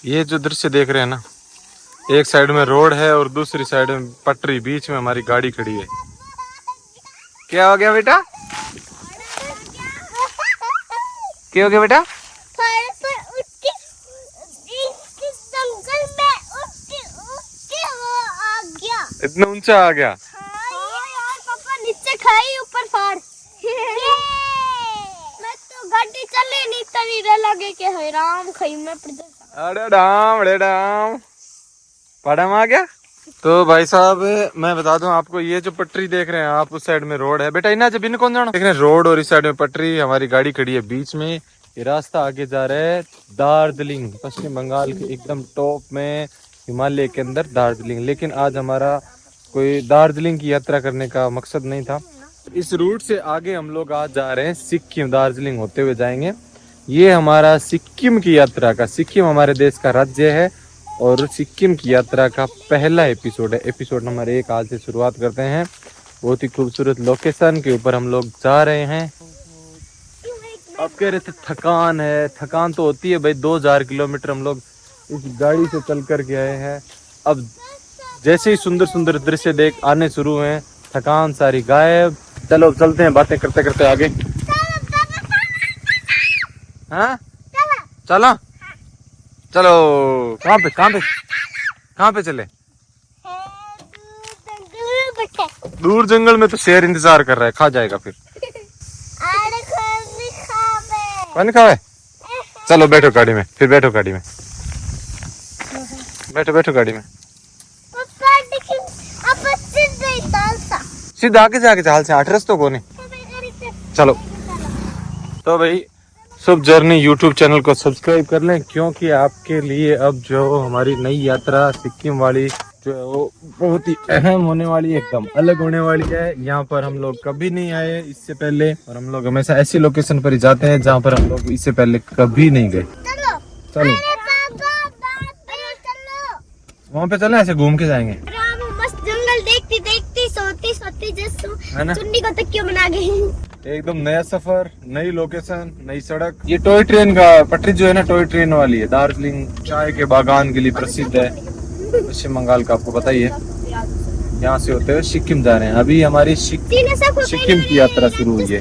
ये जो दृश्य देख रहे हैं ना, एक साइड में रोड है और दूसरी साइड में पटरी, बीच में हमारी गाड़ी खड़ी है। क्या हो गया बेटा? क्या हो गया बेटा? इतना ऊंचा आ गया। हाँ यार पापा नीचे खाई ऊपर फाड़। मैं तो गाड़ी चले नहीं तभी रे लगे के है राम खाई में अरे डाम पड़म आ गया। तो भाई साहब मैं बता दूं आपको, ये जो पटरी देख रहे हैं आप, उस साइड में रोड है बेटा, इन्हें जब इन कौन जाना देख रहे हैं, रोड और इस साइड में पटरी, हमारी गाड़ी खड़ी है बीच में। ये रास्ता आगे जा रहा है दार्जिलिंग, पश्चिम बंगाल के एकदम टॉप में, हिमालय के अंदर दार्जिलिंग। लेकिन आज हमारा कोई दार्जिलिंग की यात्रा करने का मकसद नहीं था। इस रूट से आगे हम लोग आज जा रहे हैं सिक्किम, दार्जिलिंग होते हुए जाएंगे। ये हमारा सिक्किम की यात्रा का, सिक्किम हमारे देश का राज्य है और सिक्किम की यात्रा का पहला एपिसोड है। एपिसोड नंबर 1 आज से शुरुआत करते हैं। बहुत ही खूबसूरत लोकेशन के ऊपर हम लोग जा रहे हैं। अब कह रहे थे थकान है, थकान तो होती है भाई, 2000 किलोमीटर हम लोग इस गाड़ी से चल कर के आए हैं। अब जैसे ही सुंदर सुंदर दृश्य देख आने शुरू हुए, थकान सारी गायब। चलो चलते हैं बातें करते करते आगे। हाँ चलो चलो। कहाँ पे चले? दूर जंगल में तो शेर इंतजार कर रहा है, खा जाएगा फिर। पानी खावे? चलो बैठो गाड़ी में, फिर बैठो गाड़ी में, बैठो गाड़ी में। सीधा आगे जाके चाल से 8 रस्तों को नहीं। चलो तो भाई सब जर्नी यूट्यूब चैनल को सब्सक्राइब कर लें, क्योंकि आपके लिए अब जो हमारी नई यात्रा सिक्किम वाली जो है वो बहुत ही अहम होने वाली है, एकदम अलग होने वाली है। यहाँ पर हम लोग कभी नहीं आए इससे पहले, और हम लोग हमेशा ऐसी लोकेशन पर ही जाते हैं जहाँ पर हम लोग इससे पहले कभी नहीं गए। चलो वहाँ पे चले, ऐसे घूम के जाएंगे। मस्त जंगल देखती देखती सोती है ना, चुन्नी को तकिया बना गए। एकदम नया सफर, नई लोकेशन, नई सड़क। ये टॉय ट्रेन का पटरी जो है ना, टॉय ट्रेन वाली है। दार्जिलिंग चाय के बागान के लिए प्रसिद्ध है, पश्चिम बंगाल का, आपको पता ही है। यहाँ से होते हुए सिक्किम जा रहे हैं। अभी हमारी सिक्किम की यात्रा शुरू हुई है।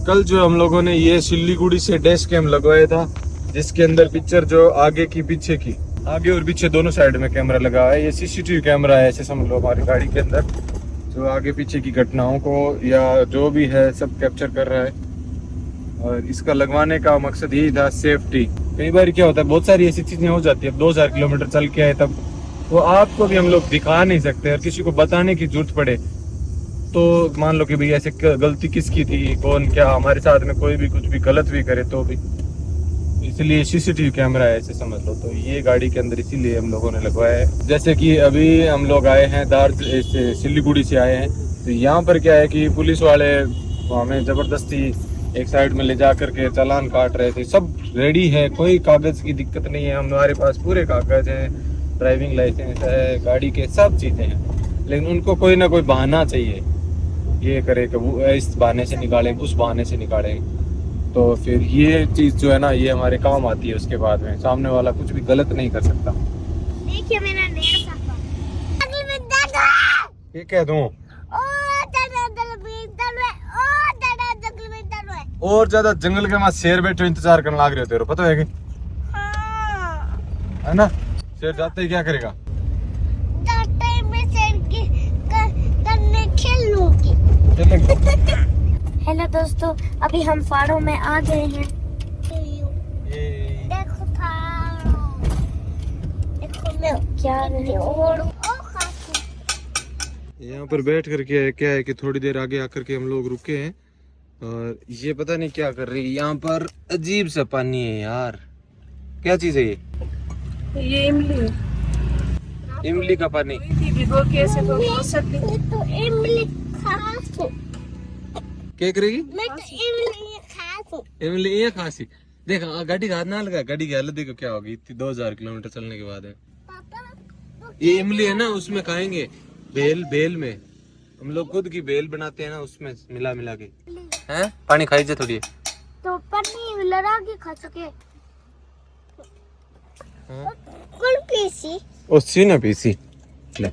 कल जो हम लोगों ने ये सिल्लीगुड़ी से डैश कैम लगवाया था, जिसके अंदर पिक्चर जो आगे की पीछे की, आगे और पीछे दोनों साइड में कैमरा लगा है। ये सीसीटीवी कैमरा है, ऐसे समझ लो हमारी गाड़ी के अंदर, जो आगे पीछे की घटनाओं को या जो भी है सब कैप्चर कर रहा है। और इसका लगवाने का मकसद यही था, सेफ्टी। कई बार क्या होता है, बहुत सारी ऐसी चीजें हो जाती है। 2000 किलोमीटर चल के आए तब, तो आपको भी हम लोग दिखा नहीं सकते, और किसी को बताने की जरूरत पड़े तो मान लो कि भाई ऐसे गलती किसकी थी, कौन क्या, हमारे साथ में कोई भी कुछ भी गलत भी करे तो भी, इसलिए सीसीटीवी कैमरा है, ऐसे समझ लो। तो ये गाड़ी के अंदर इसीलिए हम लोगों ने लगवाया है। जैसे कि अभी हम लोग आए हैं सिल्लीगुड़ी से आए हैं, तो यहाँ पर क्या है कि पुलिस वाले हमें जबरदस्ती एक साइड में ले जा करके चालान काट रहे थे। सब रेडी है, कोई कागज की दिक्कत नहीं है, हमारे पास पूरे कागज हैं, ड्राइविंग लाइसेंस है, गाड़ी के सब चीजें हैं। लेकिन उनको कोई ना कोई बहाना चाहिए, ये करे कि वो इस बहाने से निकालें, उस बहाने से निकालें। तो फिर ये चीज जो है ना, ये हमारे काम आती है। उसके बाद में सामने वाला कुछ भी गलत नहीं कर सकता। देखिए मेरा नया ये कह दूं, और ज्यादा जंगल के वहां शेर बैठे इंतजार करने लग रहे हो तेरे, पता है कि? हाँ। है ना, शेर जाते ही क्या करेगा? हेलो दोस्तों, अभी हम फाड़ों में आ गए हैं। देखो क्या यहाँ पर बैठ करके क्या है कि थोड़ी देर आगे आकर के हम लोग रुके हैं, और ये पता नहीं क्या कर रही है। यहाँ पर अजीब सा पानी है यार, क्या चीज है ये इमली का पानी। क्या करेगी? इमली ये खांसी। देखा गाड़ी का हाथ ना लगा, गाड़ी की हालत देखो क्या होगी इतनी 2000 किलोमीटर चलने के बाद है। ये इमली है ना, उसमें खाएंगे, बेल में हम लोग खुद की बेल बनाते हैं ना, उसमें मिला के हैं। पानी खाई जा थोड़ी तो पानी लड़ा के खा सके। कौन पीसी? ओ सी ना पीसी ले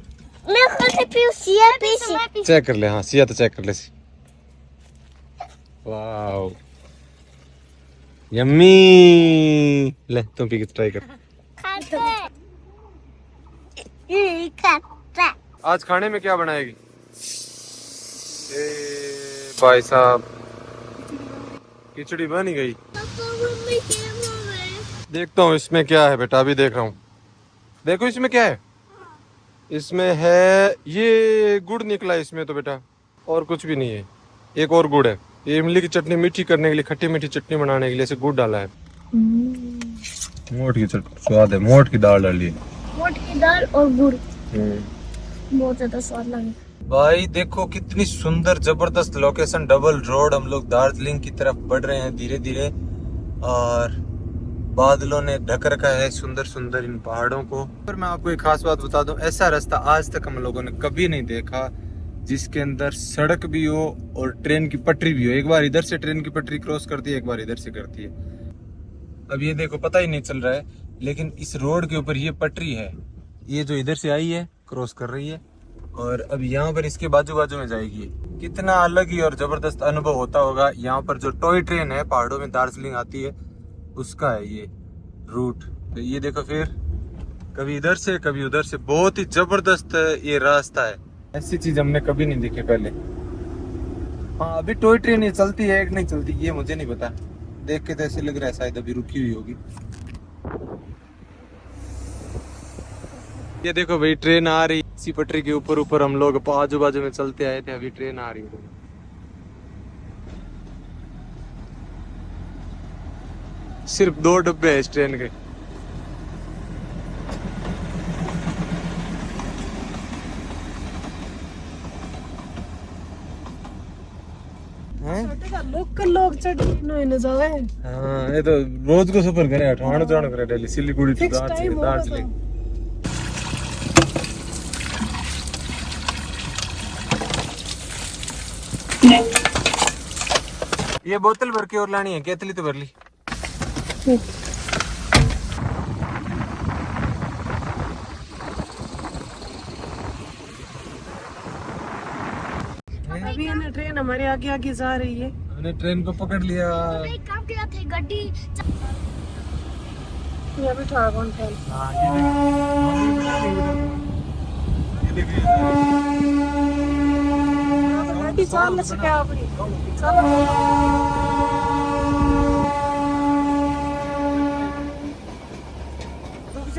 मैं कौन से पीसी है पीसी? चेक कर ले। हाँ सिया तो चेक कर ले। Wow yummy. ले तुम पी के ट्राई कर। खाता आज खाने में क्या बनाएगी? ए भाई साहब खिचड़ी बन ही गई। देखता हूँ इसमें क्या है बेटा, अभी देख रहा हूँ। देखो इसमें क्या है। इसमें है ये गुड़ निकला है इसमें तो बेटा, और कुछ भी नहीं है। एक और गुड़ है। ये इमली की चटनी मीठी करने के लिए, खट्टी मीठी चटनी बनाने के लिए ऐसे गुड़ डाला है। मोट की स्वाद है, मोट की दाल डाली है। मोट की दाल और गुड़ बहुत ज्यादा स्वाद लगे। भाई देखो कितनी सुंदर जबरदस्त लोकेशन, डबल रोड। हम लोग दार्जिलिंग की तरफ बढ़ रहे हैं धीरे धीरे, और बादलों ने ढक रखा है सुंदर सुंदर इन पहाड़ों को। और मैं आपको एक खास बात बता दूं, ऐसा रास्ता आज तक हम लोगों ने कभी नहीं देखा जिसके अंदर सड़क भी हो और ट्रेन की पटरी भी हो। एक बार इधर से ट्रेन की पटरी क्रॉस करती है, एक बार इधर से करती है। अब ये देखो पता ही नहीं चल रहा है, लेकिन इस रोड के ऊपर ये पटरी है, ये जो इधर से आई है क्रॉस कर रही है, और अब यहाँ पर इसके बाजू बाजू में जाएगी। कितना अलग ही और जबरदस्त अनुभव होता होगा। यहाँ पर जो टॉय ट्रेन है पहाड़ों में दार्जिलिंग आती है, उसका है ये रूट। तो ये देखो फिर कभी इधर से कभी उधर से, बहुत ही जबरदस्त ये रास्ता है। ऐसी चीज हमने कभी नहीं देखी पहले। हाँ अभी टॉय ट्रेन ये चलती है कि नहीं चलती ये मुझे नहीं पता, देख के तो ऐसे लग रहा है शायद अभी रुकी हुई होगी। ये देखो भाई ट्रेन आ रही, इसी पटरी के ऊपर ऊपर हम लोग आजू बाजू में चलते आए थे, अभी ट्रेन आ रही है। सिर्फ 2 डब्बे है इस ट्रेन के। लोकल लोग चढ़ने न जावे। हाँ ये तो रोज को सफर करे, ठाणो जानो करे डेली सिलीगुड़ी टू दार्जिलिंग। ये बोतल भर के और लानी है, केतली तो भर ली। अभी है ना ट्रेन हमारे आगे आगे जा रही है। हमने ट्रेन को पकड़ लिया। एक काम किया था गड्डी यहाँ भी था कौन था। हाँ ये देखिए अभी चाल लच क्या अपनी चलो।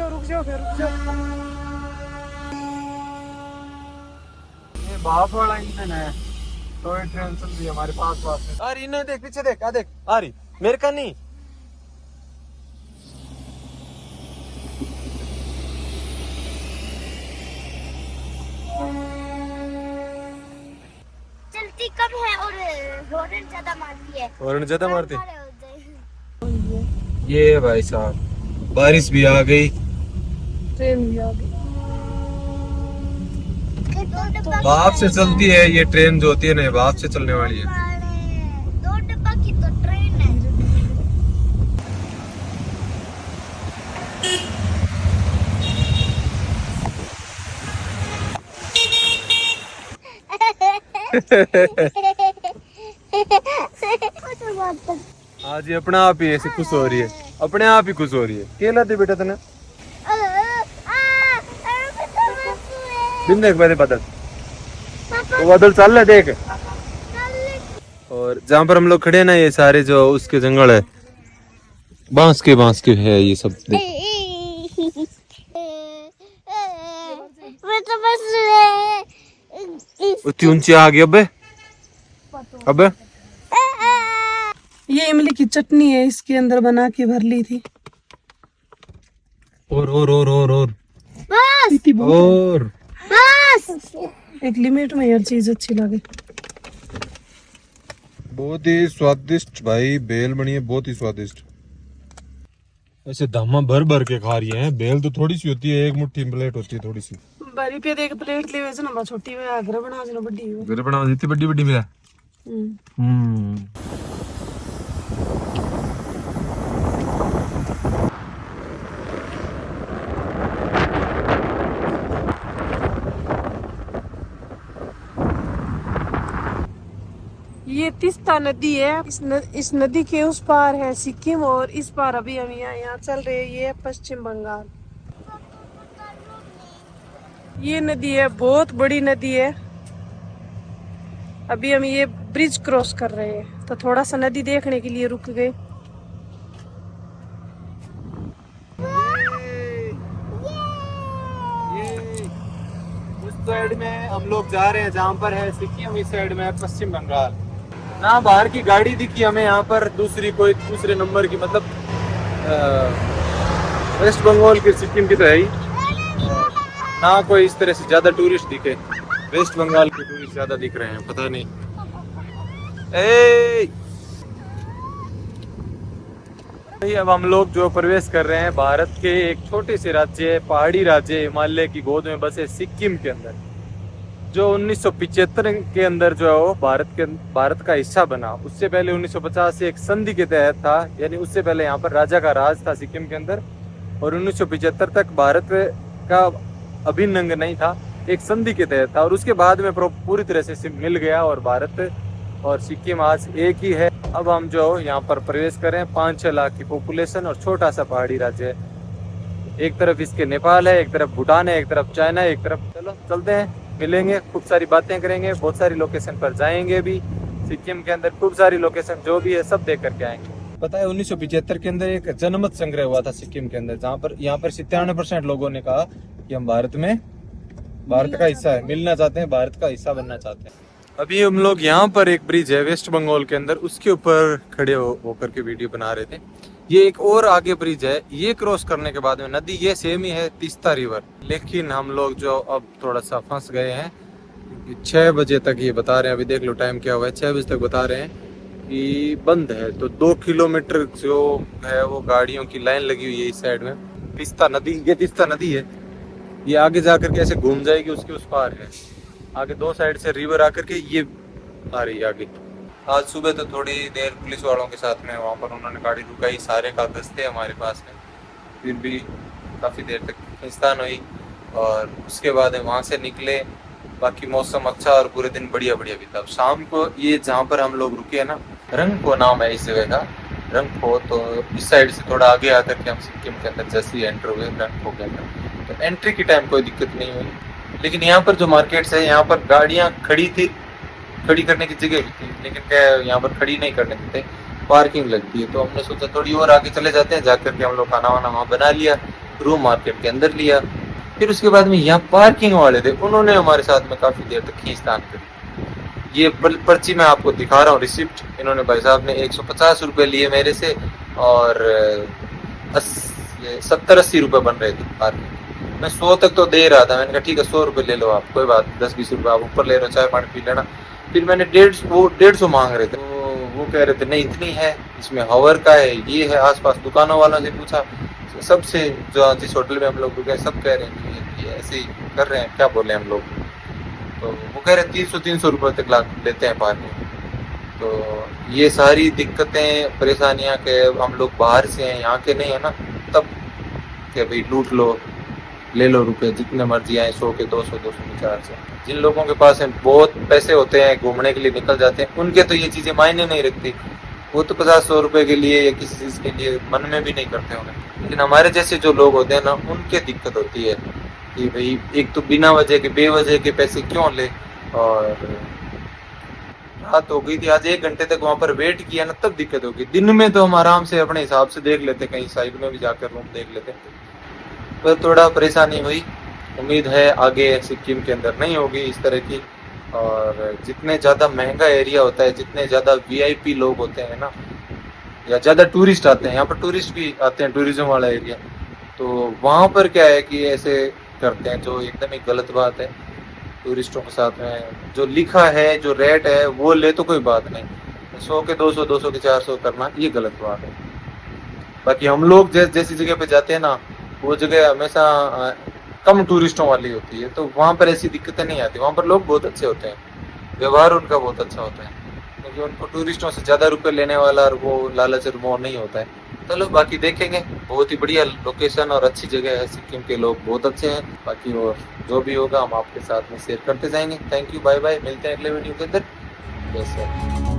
रुक जाओ फिर रुक जाओ। ये भाप वाला इंजन है, टॉय ट्रेन चल रही है हमारे पास में। अरे इन्हें देख, पीछे देख, आ देख आ रही, मेरे का नहीं। चलती कम है और हॉर्न ज्यादा मारती है। हॉर्न ज्यादा मारती। ये भाई साहब बारिश भी आ गई, ट्रेन भी आ गई। भाप से चलती है ये ट्रेन जो होती है ना, भाप से चलने वाली है। 2 डब्बा की तो ट्रेन है। आज ये अपने आप ही ऐसे खुश हो रही है, अपने आप ही खुश हो रही है। केला दे बेटा तने दिन देख मेरे बादल, वो बादल चल रहे देख। और जहाँ पर हम लोग खड़े हैं ना, ये सारे जो उसके जंगल है, बांस के है ये सब। उतनी ऊंची आ गई। अबे ये इमली की चटनी है, इसके अंदर बना के भर ली थी। और इतनी बहुत और एक लिमिट में हर चीज अच्छी लगे। बहुत ही स्वादिष्ट भाई, बेल बनी है बहुत ही स्वादिष्ट। ऐसे दामा भर भर के खा रही है। बेल तो थोड़ी सी होती है, एक मुट्ठी प्लेट होती है थोड़ी सी। बड़ी पे देख प्लेट ले वैसे ना छोटी में घर बना देना बड़ी हो। घर बना देती बड़ी बड़ी मिला। तीस्ता नदी है। इस नदी के उस पार है सिक्किम और इस पार अभी हम यहाँ चल रहे हैं, ये है पश्चिम बंगाल। ये नदी है, बहुत बड़ी नदी है। अभी हम ये ब्रिज क्रॉस कर रहे हैं तो थोड़ा सा नदी देखने के लिए रुक गए। उस साइड में हम लोग जा रहे हैं जहाँ पर है सिक्किम, इस साइड में है पश्चिम बंगाल। ना बाहर की गाड़ी दिखी हमें यहाँ पर, कोई दूसरे नंबर की, मतलब वेस्ट बंगाल की सिक्किम की तो है ही ना। कोई इस तरह से ज्यादा टूरिस्ट दिखे, वेस्ट बंगाल के टूरिस्ट ज्यादा दिख रहे हैं, पता नहीं। अब हम लोग जो प्रवेश कर रहे हैं भारत के एक छोटे से राज्य, पहाड़ी राज्य, हिमालय की गोद में बसे सिक्किम के अंदर, जो 1975 के अंदर जो है वो भारत का हिस्सा बना। उससे पहले 1950 से एक संधि के तहत था, यानी उससे पहले यहाँ पर राजा का राज था सिक्किम के अंदर, और 1975 तक भारत का अभिन्न अंग नहीं था, एक संधि के तहत था। और उसके बाद में पूरी तरह से मिल गया और भारत और सिक्किम आज एक ही है। अब हम जो यहाँ पर प्रवेश करें, 5-6 लाख की पॉपुलेशन और छोटा सा पहाड़ी राज्य है। एक तरफ इसके नेपाल है, एक तरफ भूटान है, एक तरफ चाइना है, एक तरफ। चलो चलते हैं, मिलेंगे, खूब सारी बातें करेंगे, बहुत सारी लोकेशन पर जाएंगे भी। सिक्किम के अंदर खूब सारी लोकेशन जो भी है सब देख करके आएंगे। पता है 1975 के अंदर एक जनमत संग्रह हुआ था सिक्किम के अंदर, जहाँ पर यहाँ पर 97% लोगों ने कहा कि हम भारत का हिस्सा है, मिलना चाहते हैं, भारत का हिस्सा बनना चाहते हैं। अभी हम लोग यहाँ पर एक ब्रिज है वेस्ट बंगाल के अंदर, उसके ऊपर खड़े होकर के वीडियो बना रहे थे। ये एक और आगे ब्रिज है, ये क्रॉस करने के बाद में नदी ये सेम ही है, तीस्ता रिवर। लेकिन हम लोग जो अब थोड़ा सा फंस गए हैं, 6 बजे तक ये बता रहे हैं, अभी देख लो टाइम क्या हुआ है, 6 बजे तक बता रहे हैं कि बंद है। तो 2 किलोमीटर जो है वो गाड़ियों की लाइन लगी हुई है इस साइड में। तीस्ता नदी, ये तीस्ता नदी है, ये आगे जाकर के ऐसे घूम जाएगी, उसके उस पार है। आगे 2 साइड से रिवर आकर के ये आ रही है आगे। आज सुबह तो थोड़ी देर पुलिस वालों के साथ में वहाँ पर उन्होंने गाड़ी रुकाई, सारे कागज थे हमारे पास में, फिर भी काफ़ी देर तक खींचतान हुई और उसके बाद वहाँ से निकले। बाकी मौसम अच्छा और पूरे दिन बढ़िया बीता। अब शाम को ये जहाँ पर हम लोग रुके हैं ना, रंगपो नाम है इस जगह का, रंगपो। तो इस साइड से थोड़ा आगे आकर के हम सिक्किम के अंदर जैसे ही एंटर हुए रंगपो के अंदर, तो एंट्री के टाइम कोई दिक्कत नहीं हुई। लेकिन यहाँ पर जो मार्केट्स है, यहाँ पर गाड़ियाँ खड़ी थी, खड़ी करने की जगह भी थी, लेकिन क्या यहाँ पर खड़ी नहीं करने देते, पार्किंग लगती है। तो हमने सोचा थोड़ी और आगे चले जाते हैं, जाकर के हम लोग खाना वाना वहाँ बना लिया, रूम मार्केट के अंदर लिया। फिर उसके बाद में यहाँ पार्किंग वाले थे, उन्होंने हमारे साथ में काफ़ी देर तक खींचतान करी। ये पर्ची मैं आपको दिखा रहा हूँ, रिसिप्ट। इन्होंने भाई साहब ने 150 रुपये लिए मेरे से और 70-80 रुपये बन रहे थे पार्किंग। मैं 100 तक तो दे रहा था, मैंने कहा ठीक है 100 रुपये ले लो आप, कोई बात, 10-20 रुपये आप ऊपर ले रहे हो, चाय पानी पी लेना। फिर मैंने 150 मांग रहे थे, तो वो कह रहे थे नहीं इतनी है, इसमें हॉवर का है, ये है। आसपास दुकानों वालों से पूछा, सबसे जो जिस होटल में हम लोग रुके सब कह रहे हैं कि ऐसे ही कर रहे हैं, क्या बोले हम लोग। तो वो कह रहे 300 रुपये तक लेते हैं पार्किंग। तो ये सारी दिक्कतें परेशानियाँ के हम लोग बाहर से हैं, यहाँ के नहीं है ना, तब क्या भाई लूट लो, ले लो रुपए जितने मर्जी आए, 100 के 200 के 400। जिन लोगों के पास बहुत पैसे होते हैं, घूमने के लिए निकल जाते हैं, उनके तो ये चीज़ें मायने नहीं रखती। वो तो 50-100 रुपए के लिए या किसी चीज़ के लिए मन में भी नहीं करते होंगे। लेकिन हमारे जैसे जो लोग होते हैं ना, उनके दिक्कत होती है कि भाई एक तो बिना वजह के बेवजह के पैसे क्यों ले। और रात हो गई थी, आज 1 घंटे तक वहाँ पर वेट किया ना, तब दिक्कत होगी। दिन में तो हम आराम से अपने हिसाब से देख लेते, कहीं साइड में भी जाकर रूम देख लेते, पर थोड़ा परेशानी हुई। उम्मीद है आगे सिक्किम के अंदर नहीं होगी इस तरह की। और जितने ज़्यादा महंगा एरिया होता है, जितने ज़्यादा VIP लोग होते हैं ना, या ज़्यादा टूरिस्ट आते हैं, यहाँ पर टूरिस्ट भी आते हैं, टूरिज्म वाला एरिया, तो वहाँ पर क्या है कि ऐसे करते हैं, जो एकदम ही गलत बात है। टूरिस्टों के साथ में जो लिखा है, जो रेट है वो ले तो कोई बात नहीं, 100 के 200, 200 के 400 करना ये गलत बात है। बाकी हम लोग जैसी जगह पे जाते हैं ना, वो जगह हमेशा कम टूरिस्टों वाली होती है, तो वहाँ पर ऐसी दिक्कतें नहीं आती। वहाँ पर लोग बहुत अच्छे होते हैं, व्यवहार उनका बहुत अच्छा होता है, क्योंकि उनको टूरिस्टों से ज़्यादा रुपए लेने वाला और वो लालच और मोह नहीं होता है। चलो बाकी देखेंगे, बहुत ही बढ़िया लोकेशन और अच्छी जगह है, सिक्किम के लोग बहुत अच्छे हैं। बाकी और जो भी होगा हम आपके साथ में शेयर करते जाएंगे। थैंक यू, बाय बाय, मिलते हैं अगले वीडियो के अंदर। Yes sir.